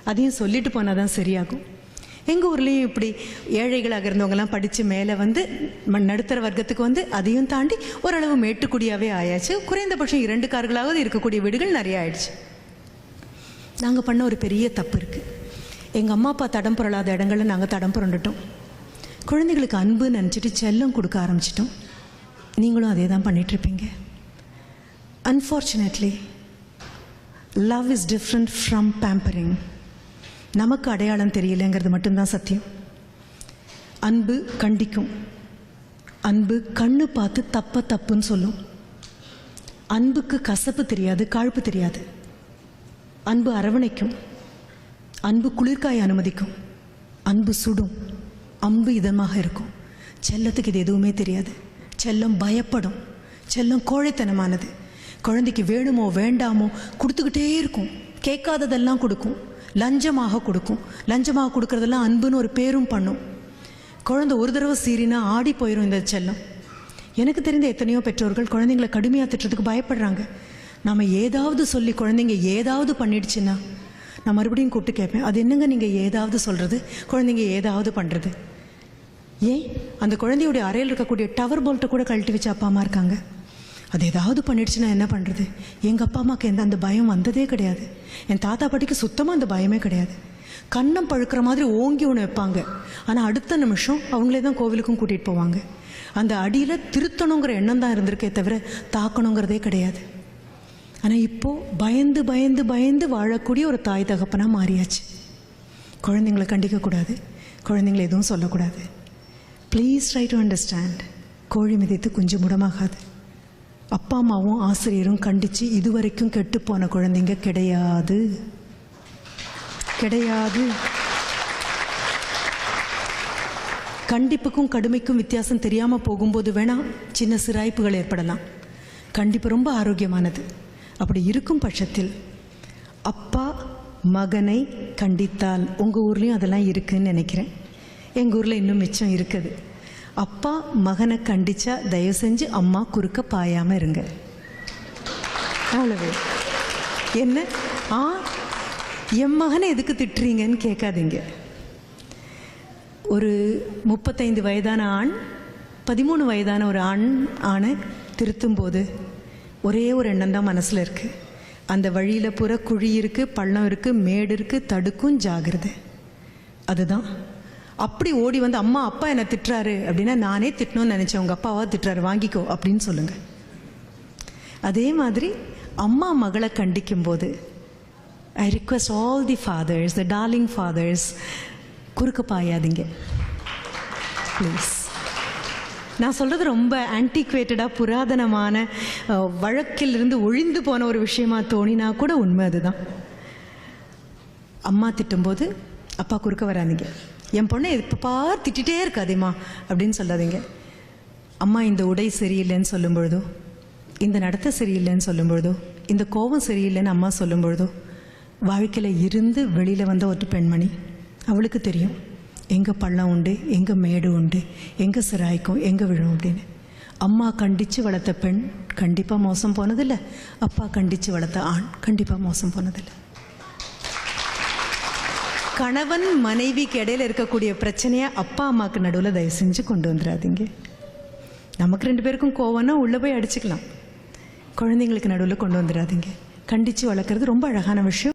அதையும் சொல்லிட்டு போனால் தான் சரியாகும். எங்கள் ஊர்லேயும் இப்படி ஏழைகளாக இருந்தவங்கலாம் படித்து மேலே வந்து நடுத்தர வர்க்கத்துக்கு வந்து அதையும் தாண்டி ஓரளவு மேட்டுக்குடியாகவே ஆயாச்சு. குறைந்தபட்சம் 2 கார்களாவது இருக்கக்கூடிய வீடுகள் நிறைய ஆயிடுச்சு. நாங்கள் பண்ண ஒரு பெரிய தப்பு இருக்குது. எங்கள் அம்மா அப்பா தடம் புரளாத இடங்களில் நாங்கள் தடம் புரண்டுட்டோம். குழந்தைகளுக்கு அன்பு நினச்சிட்டு செல்லம் கொடுக்க ஆரம்பிச்சிட்டோம். நீங்களும் அதே தான் பண்ணிகிட்ருப்பீங்க. Unfortunately love is different from pampering. நமக்கு அடையாளம் தெரியலைங்கிறது மட்டும்தான் சத்தியம். அன்பு கண்டிக்கும், அன்பு கண்ணு பார்த்து தப்புன்னு சொல்லும். அன்புக்கு கசப்பு தெரியாது, காழ்ப்பு தெரியாது. அன்பு அரவணைக்கும், அன்பு குளிர்காய அனுமதிக்கும், அன்பு சுடும், அன்பு இதமாக இருக்கும். செல்லத்துக்கு இது எதுவுமே தெரியாது. செல்லம் பயப்படும், செல்லம் கோழைத்தனமானது. குழந்தைக்கு வேணுமோ வேண்டாமோ கொடுத்துக்கிட்டே இருக்கும். கேட்காததெல்லாம் கொடுக்கும், லஞ்சமாக கொடுக்கும். லஞ்சமாக கொடுக்கறதெல்லாம் அன்புன்னு ஒரு பேரும் பண்ணும். குழந்தை ஒரு தடவை சீறினா ஆடி போயிடும் இந்த செல்லம். எனக்கு தெரிந்த எத்தனையோ பெற்றோர்கள் குழந்தைங்களை கடுமையாக திட்டுறதுக்கு பயப்படுறாங்க. நம்ம ஏதாவது சொல்லி குழந்தைங்க ஏதாவது பண்ணிடுச்சுன்னா நான் மறுபடியும் கூப்பிட்டு கேட்பேன், அது என்னங்க நீங்கள் ஏதாவது சொல்கிறது, குழந்தைங்க ஏதாவது பண்ணுறது? ஏன் அந்த குழந்தையுடைய அறையில் இருக்கக்கூடிய டவர் போல்ட்டை கூட கழட்டி வச்சு அப்பா அம்மா இருக்காங்க. அது ஏதாவது பண்ணிடுச்சுன்னா என்ன பண்ணுறது? எங்கள் அப்பா அம்மாவுக்கு அந்த பயம் வந்ததே கிடையாது. என் தாத்தா பாட்டிக்கு சுத்தமாக அந்த பயமே கிடையாது. கன்னம் பழுக்கிற மாதிரி ஓங்கி ஒன்று வைப்பாங்க, ஆனால் அடுத்த நிமிஷம் அவங்களே தான் கோவிலுக்கும் கூட்டிகிட்டு போவாங்க. அந்த அடியில் திருத்தணுங்கிற எண்ணம் தான் இருந்திருக்கே தவிர தாக்கணுங்கிறதே கிடையாது. ஆனால் இப்போது பயந்து பயந்து பயந்து வாழக்கூடிய ஒரு தாய் தகப்பனாக மாறியாச்சு. குழந்தைங்களை கண்டிக்கக்கூடாது, குழந்தைங்களை எதுவும் சொல்லக்கூடாது. Please try to understand. கோழி மிதித்து குஞ்சு முடமாகாது. அப்பா அம்மாவும் ஆசிரியரும் கண்டித்து இதுவரைக்கும் கெட்டுப்போன குழந்தைங்க கிடையாது கிடையாது. கண்டிப்புக்கும் கடுமைக்கும் வித்தியாசம் தெரியாமல் போகும்போது வேணால் சின்ன சிராய்ப்புகள் ஏற்படலாம். கண்டிப்பு ரொம்ப ஆரோக்கியமானது. அப்படி இருக்கும் பட்சத்தில் அப்பா மகனை கண்டித்தால், உங்கள் ஊர்லேயும் அதெல்லாம் இருக்குதுன்னு நினைக்கிறேன், எங்கள் ஊரில் இன்னும் மிச்சம் இருக்குது. அப்பா மகனை கண்டித்தா தயவு செஞ்சு அம்மா குறுக்க பாயாமல் இருங்க. அவ்வளவு. என்ன என் மகனை எதுக்கு திட்டுறீங்கன்னு கேட்காதீங்க. ஒரு 35 வயதான ஆண் 13 வயதான ஒரு ஆணை திருத்தும்போது ஒரே ஒரு எண்ணம் தான் மனசில் இருக்குது. அந்த வழியில் பூரா குழி இருக்குது, பள்ளம் இருக்குது, மேடு இருக்குது, தடுக்கும், ஜாகிரதை. அதுதான். அப்படி ஓடி வந்து அம்மா அப்பா என்னை திட்டுறாரு அப்படின்னா, நானே திட்டணும்னு நினச்சேன், உங்கள் அப்பாவா திட்டுறாரு வாங்கிக்கோ அப்படின்னு சொல்லுங்கள். அதே மாதிரி அம்மா மகளை கண்டிக்கும்போது I request all the fathers, the darling fathers, குறுக்க பாயாதீங்க ப்ளீஸ். நான் சொல்கிறது ரொம்ப ஆன்டிக்வேட்டடாக புராதனமான வழக்கிலிருந்து ஒழிந்து போன ஒரு விஷயமா தோணினா கூட உண்மை அதுதான். அம்மா திட்டும்போது அப்பா குறுக்க வராதிங்க. என் பொண்ணை எப்பப்பா திட்டிகிட்டே இருக்காதேம்மா அப்படின்னு சொல்லாதீங்க. அம்மா இந்த உடை சரியில்லைன்னு சொல்லும் பொழுதோ, இந்த நடத்தை சரியில்லைன்னு சொல்லும் பொழுதோ, இந்த கோபம் சரியில்லைன்னு அம்மா சொல்லும் பொழுதோ, வாழ்க்கையில் இருந்து வெளியில் வந்த ஒரு பெண்மணி, அவளுக்கு தெரியும் எங்கே பள்ளம் உண்டு, எங்கே மேடு உண்டு, எங்கே சிராய்க்கும், எங்கே விழும் அப்படின்னு. அம்மா கண்டித்து வளர்த்த பெண் கண்டிப்பாக மோசம் போனதில்லை, அப்பா கண்டித்து வளர்த்த ஆண் கண்டிப்பாக மோசம் போனதில்லை. கணவன் மனைவிக்கு இடையில இருக்கக்கூடிய பிரச்சனையை அப்பா அம்மாவுக்கு நடுவில் தயவு செஞ்சு கொண்டு வந்துடாதீங்க. நமக்கு 2 பேருக்கும் கோவம்னா உள்ளே போய் அடிச்சுக்கலாம். குழந்தைங்களுக்கு நடுவில் கொண்டு வந்துடாதீங்க. கண்டித்து வளர்க்குறது ரொம்ப அழகான விஷயம்.